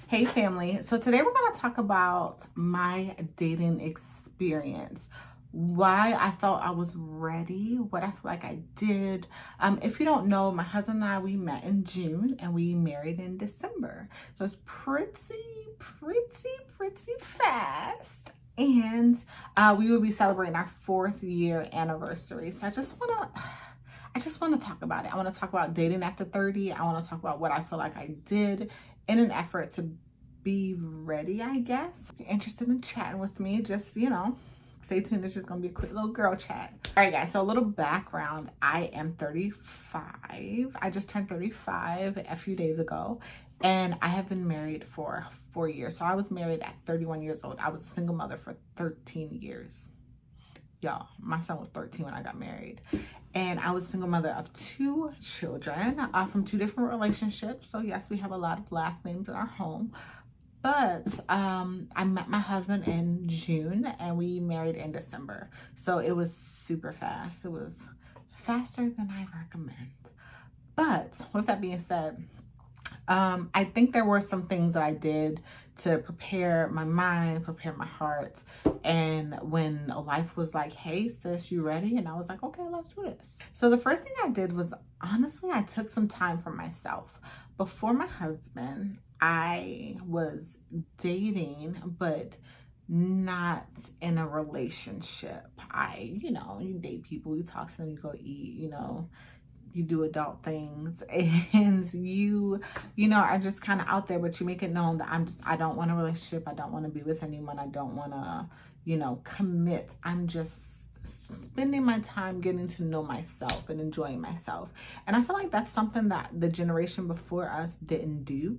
Hey family, so today we're going to talk about my dating experience, why I felt I was ready, what I feel like I did. If you don't know, my husband and I, we met in June and we married in December. So it's pretty fast. And we will be celebrating our 4th year anniversary. So I just want to talk about it. I want to talk about dating after 30. I want to talk about what I feel like I did in an effort to be ready, I guess. If you're interested in chatting with me, just, stay tuned. It's just going to be a quick little girl chat. All right, guys. So a little background. I am 35. I just turned 35 a few days ago. And I have been married for 4 years. So I was married at 31 years old. I was a single mother for 13 years. Y'all, my son was 13 when I got married. And I was a single mother of 2 children from 2 different relationships. So yes, we have a lot of last names in our home. But I met my husband in June and we married in December. So it was super fast. It was faster than I recommend. But with that being said, I think there were some things that I did to prepare my mind, prepare my heart. And when life was like, hey, sis, you ready? And I was like, okay, let's do this. So the first thing I did was, honestly, I took some time for myself. Before my husband, I was dating, but not in a relationship. You date people, you talk to them, you go eat, you do adult things, and are just kind of out there, but you make it known that I don't want a relationship. I don't want to be with anyone. I don't want to, commit. I'm just spending my time getting to know myself and enjoying myself. And I feel like that's something that the generation before us didn't do.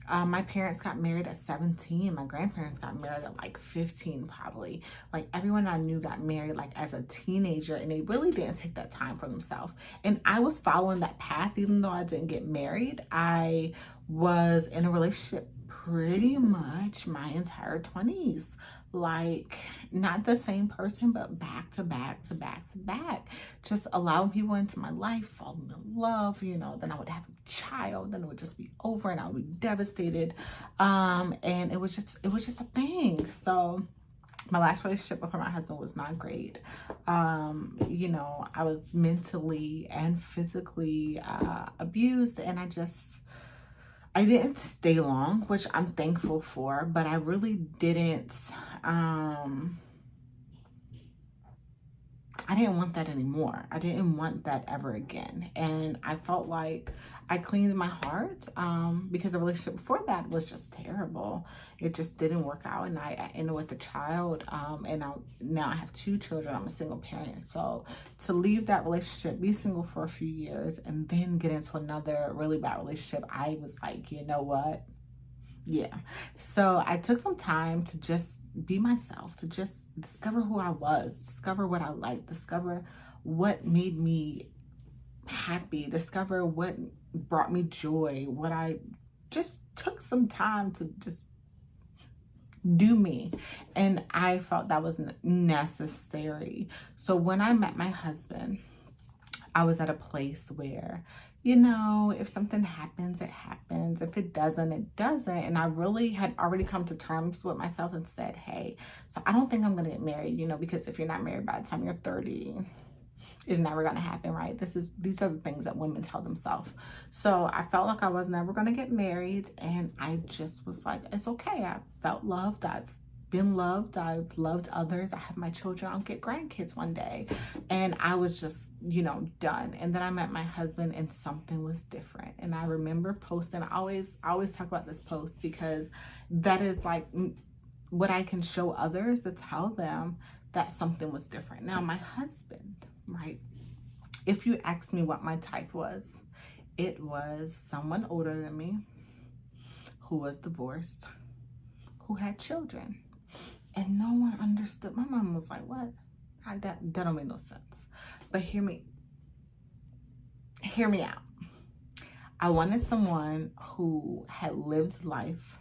My parents got married at 17. My grandparents got married at like 15 probably. Like everyone I knew got married like as a teenager, and they really didn't take that time for themselves. And I was following that path. Even though I didn't get married, I was in a relationship pretty much my entire 20s. Like not the same person, but back to back to back to back, just allowing people into my life, falling in love, then I would have a child, then it would just be over and I would be devastated. And it was just a thing. So my last relationship before my husband was not great. I was mentally and physically abused, and I didn't stay long, which I'm thankful for, but I really didn't, I didn't want that anymore. I didn't want that ever again. And I felt like I cleaned my heart because the relationship before that was just terrible. It just didn't work out. And I ended with a child. And now I have 2 children. I'm a single parent. So to leave that relationship, be single for a few years, and then get into another really bad relationship, I was like, you know what? Yeah. So I took some time to just be myself, to just discover who I was, discover what I liked, discover what made me happy, discover what brought me joy, what I just took some time to just do me. And I felt that was necessary. So when I met my husband, I was at a place where, if something happens, it happens. If it doesn't, it doesn't. And I really had already come to terms with myself and said, hey, so I don't think I'm going to get married, because if you're not married by the time you're 30, it's never going to happen, right? These are the things that women tell themselves. So I felt like I was never going to get married. And I just was like, it's okay. I felt loved. I've been loved. I've loved others. I have my children. I'll get grandkids one day. And I was just, done. And then I met my husband and something was different. And I remember posting, I always talk about this post because that is like what I can show others to tell them that something was different. Now, my husband, right? If you ask me what my type was, it was someone older than me who was divorced, who had children. And no one understood. My mom was like, what? That don't make no sense. But hear me out. I wanted someone who had lived life,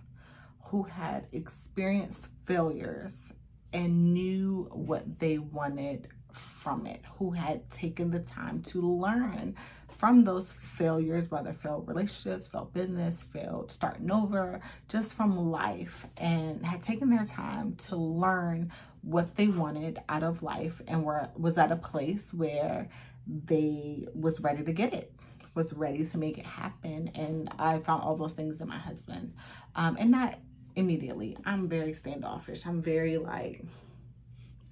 who had experienced failures and knew what they wanted from it, who had taken the time to learn from those failures, whether failed relationships, failed business, failed starting over, just from life, and had taken their time to learn what they wanted out of life, and was at a place where they was ready to get it, was ready to make it happen. And I found all those things in my husband. And not immediately. I'm very standoffish. I'm very like,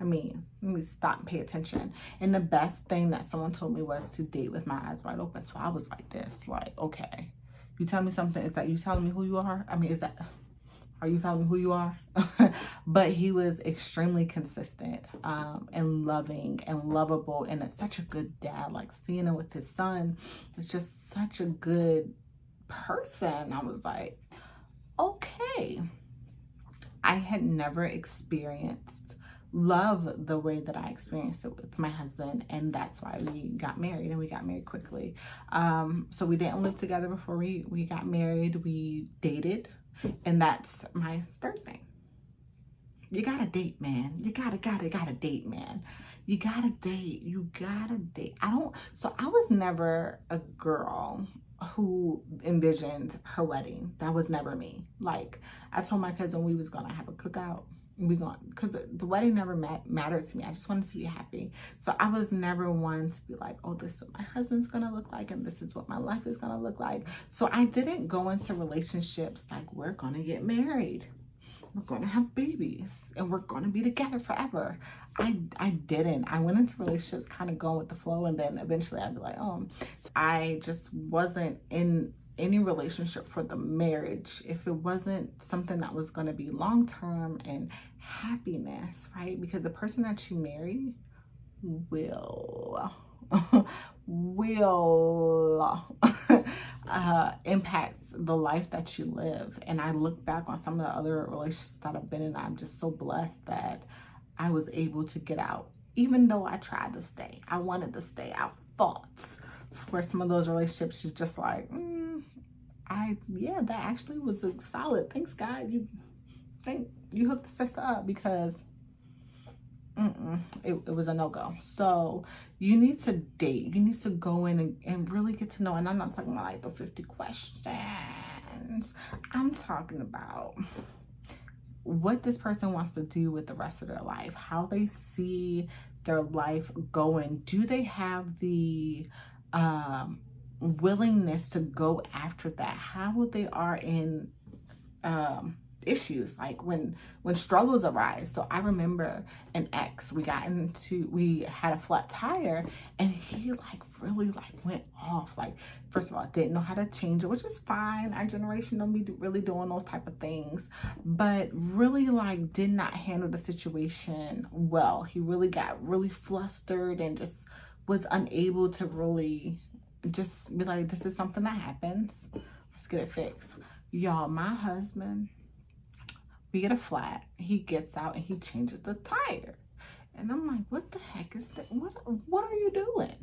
let me stop and pay attention. And the best thing that someone told me was to date with my eyes wide open. So I was like this, like, okay, you tell me something, is that you telling me who you are? I mean, are you telling me who you are? But he was extremely consistent, and loving and lovable, and it's such a good dad. Like, seeing him with his son was just such a good person. I was like, okay. I had never experienced love the way that I experienced it with my husband, and that's why we got married, and we got married quickly. So we didn't live together before we got married. We dated, and that's my third thing. You gotta date, man. You gotta date, man. You gotta date. You gotta date. So I was never a girl who envisioned her wedding. That was never me. Like, I told my cousin we was gonna have a cookout. Because the wedding never mattered to me. I just wanted to be happy. So I was never one to be like, oh, this is what my husband's gonna look like, and this is what my life is gonna look like. So I didn't go into relationships like, we're gonna get married, we're gonna have babies, and we're gonna be together forever. I didn't. I went into relationships kind of going with the flow, and then eventually I'd be like, oh. So I just wasn't in any relationship for the marriage if it wasn't something that was going to be long-term and happiness, right? Because the person that you marry will impacts the life that you live. And I look back on some of the other relationships that I've been in, I'm just so blessed that I was able to get out, even though I tried to stay. I wanted to stay. I fought for some of those relationships. She's just like, yeah, that actually was a solid. Thanks, God. You hooked the sister up, because it was a no-go. So you need to date. You need to go in and really get to know. And I'm not talking about like the 50 questions. I'm talking about what this person wants to do with the rest of their life, how they see their life going. Do they have the willingness to go after that? How they are in issues, like when struggles arise. So I remember an ex, we had a flat tire, and he like really like went off. Like, first of all, didn't know how to change it, which is fine. Our generation don't be really doing those type of things, but really like did not handle the situation well. He really got really flustered and just was unable to really just be like, this is something that happens, let's get it fixed. Y'all, my husband, we get a flat, he gets out and he changes the tire, and I'm like, what the heck is that? What are you doing?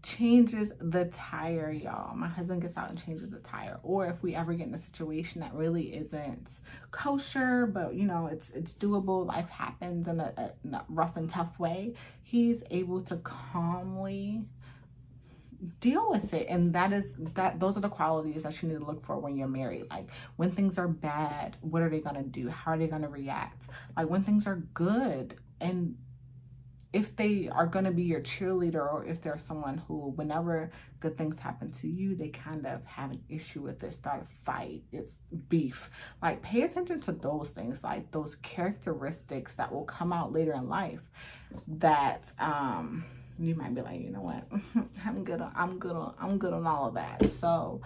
Changes the tire, y'all. My husband gets out and changes the tire. Or if we ever get in a situation that really isn't kosher, but you know, it's doable, life happens in a rough and tough way, he's able to calmly deal with it. And those are the qualities that you need to look for when you're married. Like, when things are bad, what are they gonna do? How are they gonna react? Like, when things are good, and if they are gonna be your cheerleader, or if they're someone who, whenever good things happen to you, they kind of have an issue with it, start a fight, it's beef. Like, pay attention to those things, like those characteristics that will come out later in life that you might be like, you know what, I'm good on all of that. So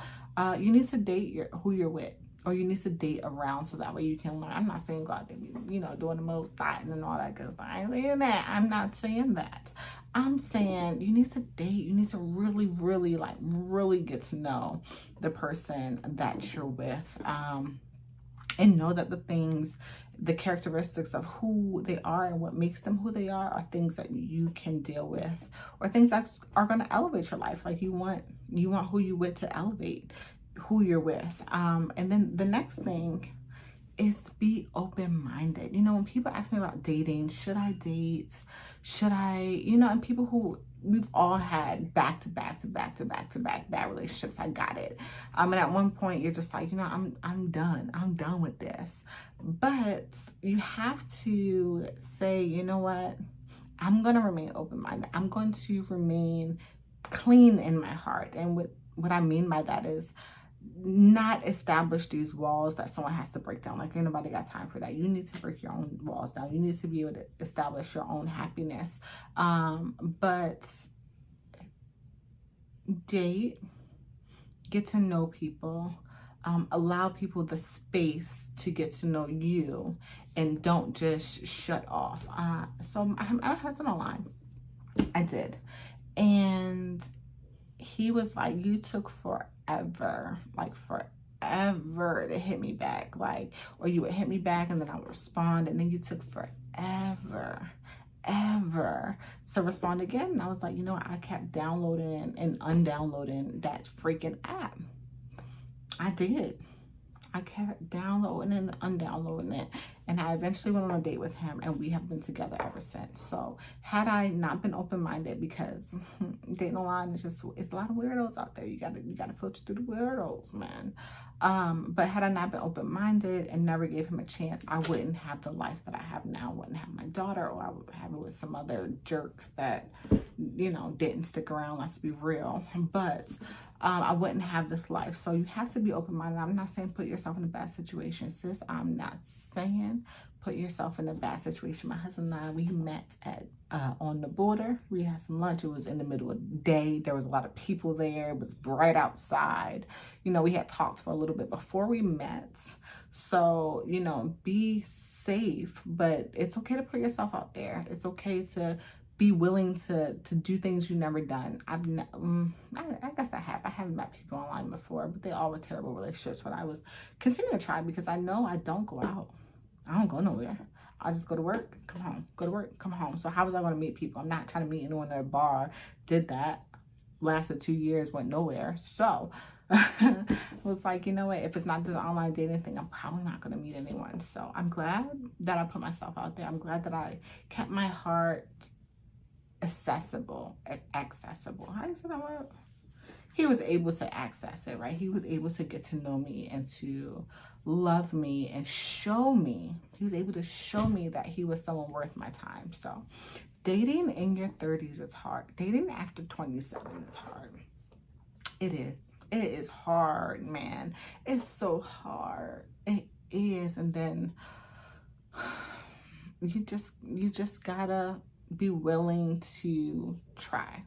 you need to date who you're with, or you need to date around, so that way you can learn. I'm not saying go out there, you know, doing the most thotting and all that good stuff. I ain't saying that. I'm not saying that. I'm saying you need to date. You need to really, really, like, really get to know the person that you're with, and know that the characteristics of who they are and what makes them who they are things that you can deal with, or things that are going to elevate your life. Like, you want who you with to elevate who you're with. And then the next thing is be open-minded. You know, when people ask me about dating, should I date? Should I, you know, and people who we've all had back to back to back to back to back bad relationships. I got it. And at one point you're just like, you know, I'm done. I'm done with this. But you have to say, you know what? I'm going to remain open-minded. I'm going to remain clean in my heart. And what I mean by that is not establish these walls that someone has to break down. Like, ain't nobody got time for that. You need to break your own walls down. You need to be able to establish your own happiness. But date, get to know people, allow people the space to get to know you, and don't just shut off. So I had someone online. I did. And he was like, you took forever, like forever to hit me back. Like, or you would hit me back and then I would respond, and then you took forever to respond again. And I was like, you know, I kept downloading and undownloading that freaking app. I did. I kept downloading and undownloading it. And I eventually went on a date with him, and we have been together ever since. So had I not been open-minded, because dating online is just, it's a lot of weirdos out there. You gotta filter through the weirdos, man. But had I not been open-minded and never gave him a chance, I wouldn't have the life that I have now. I wouldn't have my daughter, or I would have it with some other jerk that, you know, didn't stick around. Let's be real. But I wouldn't have this life. So you have to be open-minded. I'm not saying put yourself in a bad situation, sis. I'm not saying put yourself in a bad situation. My husband and I, we met at on the border. We had some lunch. It was in the middle of the day. There was a lot of people there. It was bright outside. You know, we had talked for a little bit before we met. So, you know, be safe, but it's okay to put yourself out there. It's okay to be willing to do things you've never done. I guess I haven't met people online before, but they all were terrible relationships. But I was continuing to try, because I know I don't go out. I don't go nowhere. I just go to work, come home, go to work, come home. So how was I going to meet people? I'm not trying to meet anyone at a bar. Did that, lasted 2 years, went nowhere. So it was like, you know what, if it's not this online dating thing, I'm probably not going to meet anyone. So I'm glad that I put myself out there. I'm glad that I kept my heart accessible. How do you say that word? He was able to access it, right? He was able to get to know me and to love me and show me. He was able to show me that he was someone worth my time. So dating in your 30s is hard. Dating after 27 is hard. It is. It is hard, man. It's so hard. It is. And then you just gotta be willing to try.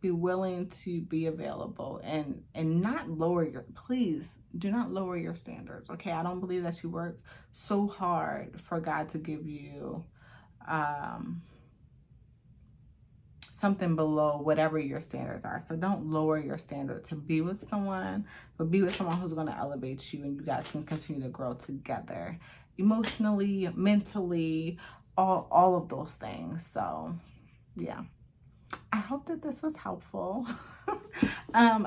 Be willing to be available, and not lower your, please do not lower your standards. Okay, I don't believe that you work so hard for God to give you something below whatever your standards are. So don't lower your standards to be with someone, but be with someone who's going to elevate you, and you guys can continue to grow together emotionally, mentally, all of those things. So yeah, I hope that this was helpful.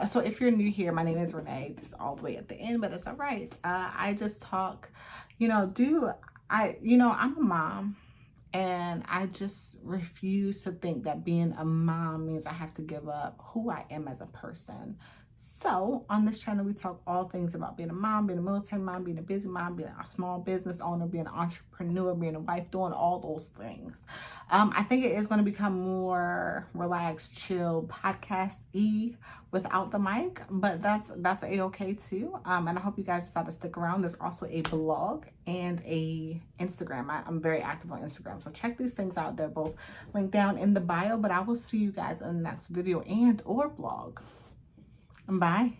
So if you're new here, my name is Renee. This is all the way at the end, but it's all right. I just talk, you know, I'm a mom, and I just refuse to think that being a mom means I have to give up who I am as a person. So on this channel, we talk all things about being a mom, being a military mom, being a busy mom, being a small business owner, being an entrepreneur, being a wife, doing all those things. I think it is going to become more relaxed, chill, podcast-y without the mic, but that's a-okay too. And I hope you guys decide to stick around. There's also a blog and a Instagram. I'm very active on Instagram, so check these things out. They're both linked down in the bio, but I will see you guys in the next video and or blog. Bye.